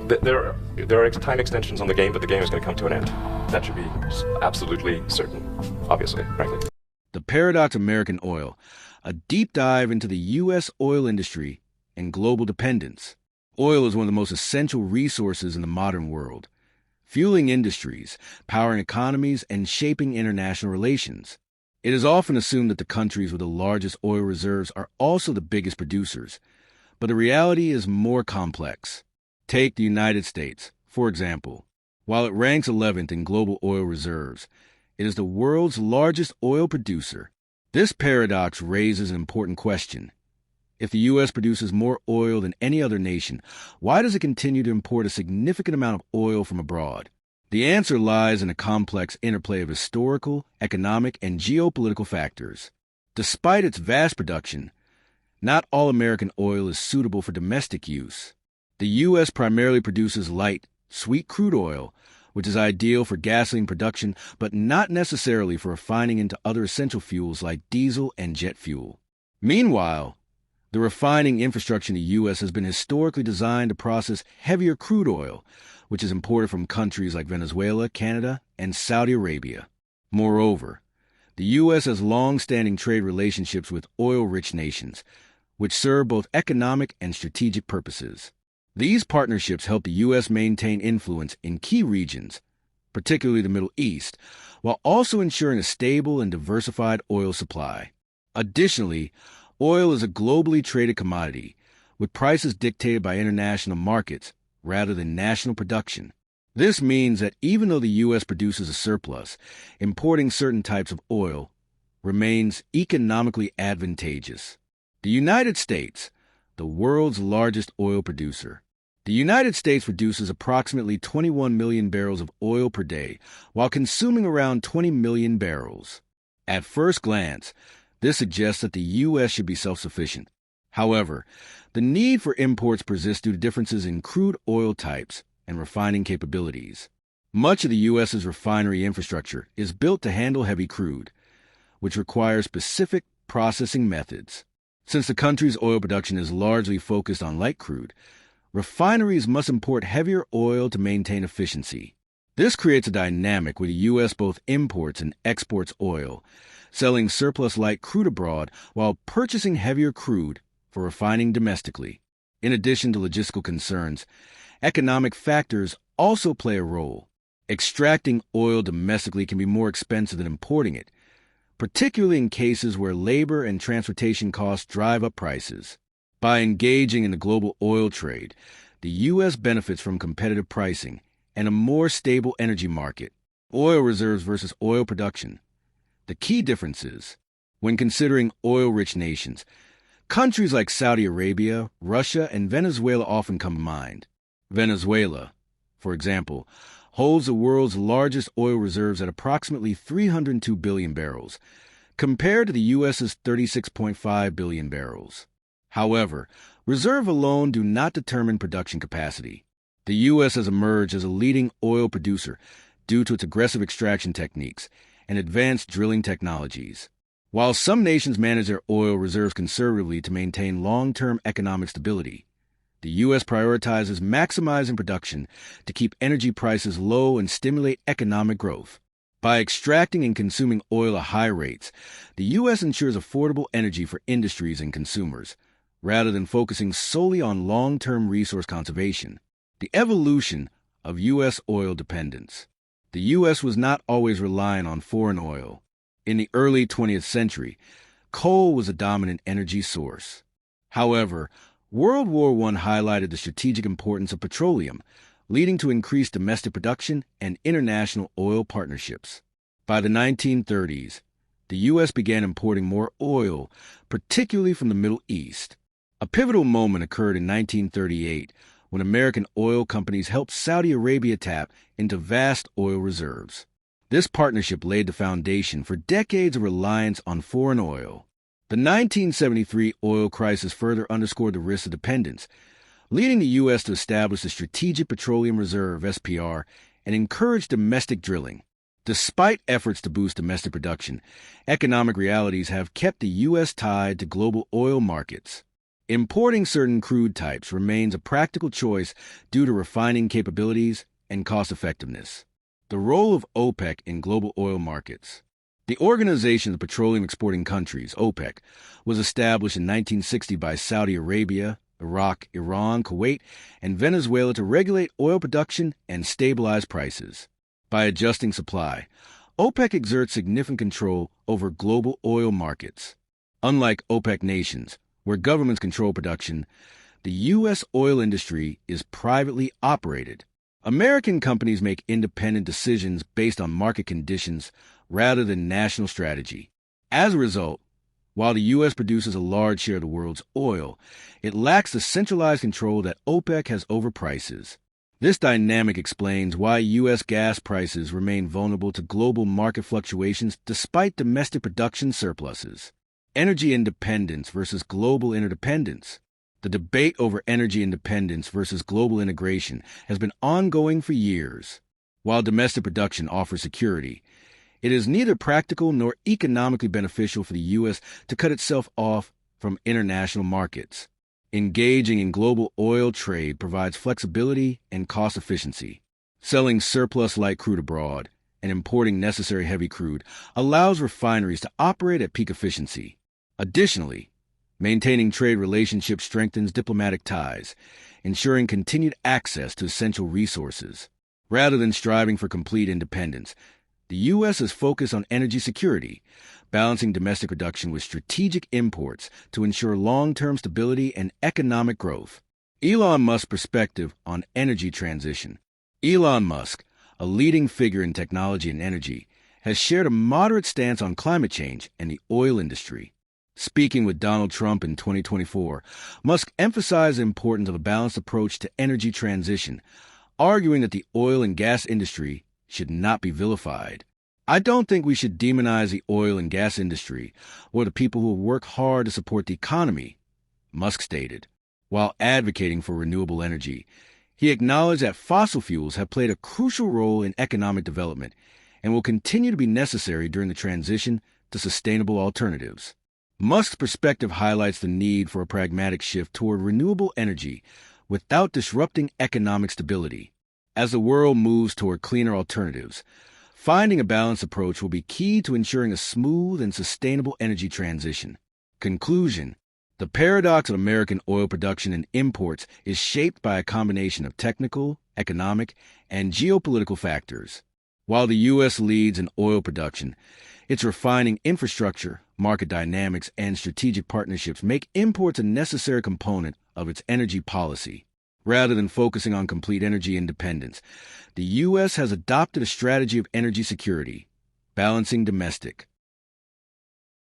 There are time extensions on the game, but the game is going to come to an end. That should be absolutely certain, obviously, frankly. The Paradox American Oil, a deep dive into the U.S. oil industry and global dependence. Oil is one of the most essential resources in the modern world, fueling industries, powering economies, and shaping international relations. It is often assumed that the countries with the largest oil reserves are also the biggest producers, but the reality is more complex. Take the United States, for example. While it ranks 11th in global oil reserves, it is the world's largest oil producer. This paradox raises an important question. If the U.S. produces more oil than any other nation, why does it continue to import a significant amount of oil from abroad? The answer lies in a complex interplay of historical, economic, and geopolitical factors. Despite its vast production, not all American oil is suitable for domestic use. The U.S. primarily produces light, sweet crude oil, which is ideal for gasoline production, but not necessarily for refining into other essential fuels like diesel and jet fuel. Meanwhile, the refining infrastructure in the U.S. has been historically designed to process heavier crude oil, which is imported from countries like Venezuela, Canada, and Saudi Arabia. Moreover, the U.S. has long-standing trade relationships with oil-rich nations, which serve both economic and strategic purposes. These partnerships help the U.S. maintain influence in key regions, particularly the Middle East, while also ensuring a stable and diversified oil supply. Additionally, oil is a globally traded commodity, with prices dictated by international markets rather than national production. This means that even though the U.S. produces a surplus, importing certain types of oil remains economically advantageous. The United States, the world's largest oil producer. The United States produces approximately 21 million barrels of oil per day, while consuming around 20 million barrels. At first glance, this suggests that the U.S. should be self-sufficient. However, the need for imports persists due to differences in crude oil types and refining capabilities. Much of the U.S.'s refinery infrastructure is built to handle heavy crude, which requires specific processing methods. Since the country's oil production is largely focused on light crude, refineries must import heavier oil to maintain efficiency. This creates a dynamic where the U.S. both imports and exports oil, selling surplus light crude abroad while purchasing heavier crude for refining domestically. In addition to logistical concerns, economic factors also play a role. Extracting oil domestically can be more expensive than importing it, particularly in cases where labor and transportation costs drive up prices. By engaging in the global oil trade, the U.S. benefits from competitive pricing and a more stable energy market. Oil reserves versus oil production. The key difference is, when considering oil-rich nations, countries like Saudi Arabia, Russia, and Venezuela often come to mind. Venezuela, for example, holds the world's largest oil reserves at approximately 302 billion barrels, compared to the U.S.'s 36.5 billion barrels. However, reserve alone do not determine production capacity. The U.S. has emerged as a leading oil producer due to its aggressive extraction techniques and advanced drilling technologies. While some nations manage their oil reserves conservatively to maintain long-term economic stability, the U.S. prioritizes maximizing production to keep energy prices low and stimulate economic growth. By extracting and consuming oil at high rates, the U.S. ensures affordable energy for industries and consumers, rather than focusing solely on long-term resource conservation. The evolution of U.S. oil dependence. The U.S. was not always reliant on foreign oil. In the early 20th century, coal was a dominant energy source. However, World War I highlighted the strategic importance of petroleum, leading to increased domestic production and international oil partnerships. By the 1930s, the U.S. began importing more oil, particularly from the Middle East. A pivotal moment occurred in 1938 when American oil companies helped Saudi Arabia tap into vast oil reserves. This partnership laid the foundation for decades of reliance on foreign oil. The 1973 oil crisis further underscored the risk of dependence, leading the U.S. to establish the Strategic Petroleum Reserve (SPR) and encourage domestic drilling. Despite efforts to boost domestic production, economic realities have kept the U.S. tied to global oil markets. Importing certain crude types remains a practical choice due to refining capabilities and cost-effectiveness. The role of OPEC in global oil markets. The Organization of Petroleum Exporting Countries, OPEC, was established in 1960 by Saudi Arabia, Iraq, Iran, Kuwait, and Venezuela to regulate oil production and stabilize prices. By adjusting supply, OPEC exerts significant control over global oil markets. Unlike OPEC nations, where governments control production, the U.S. oil industry is privately operated. American companies make independent decisions based on market conditions rather than national strategy. As a result, while the U.S. produces a large share of the world's oil, it lacks the centralized control that OPEC has over prices. This dynamic explains why U.S. gas prices remain vulnerable to global market fluctuations despite domestic production surpluses. Energy independence versus global interdependence. The debate over energy independence versus global integration has been ongoing for years. While domestic production offers security, it is neither practical nor economically beneficial for the U.S. to cut itself off from international markets. Engaging in global oil trade provides flexibility and cost efficiency. Selling surplus light crude abroad and importing necessary heavy crude allows refineries to operate at peak efficiency. Additionally, maintaining trade relationships strengthens diplomatic ties, ensuring continued access to essential resources. Rather than striving for complete independence, the U.S. is focused on energy security, balancing domestic production with strategic imports to ensure long-term stability and economic growth. Elon Musk's perspective on energy transition. Elon Musk, a leading figure in technology and energy, has shared a moderate stance on climate change and the oil industry. Speaking with Donald Trump in 2024, Musk emphasized the importance of a balanced approach to energy transition, arguing that the oil and gas industry should not be vilified. I don't think we should demonize the oil and gas industry or the people who work hard to support the economy, Musk stated. While advocating for renewable energy, he acknowledged that fossil fuels have played a crucial role in economic development and will continue to be necessary during the transition to sustainable alternatives. Musk's perspective highlights the need for a pragmatic shift toward renewable energy without disrupting economic stability. As the world moves toward cleaner alternatives, finding a balanced approach will be key to ensuring a smooth and sustainable energy transition. Conclusion: the paradox of American oil production and imports is shaped by a combination of technical, economic, and geopolitical factors. While the U.S. leads in oil production, its refining infrastructure, market dynamics, and strategic partnerships make imports a necessary component of its energy policy. Rather than focusing on complete energy independence, the U.S. has adopted a strategy of energy security, balancing domestic,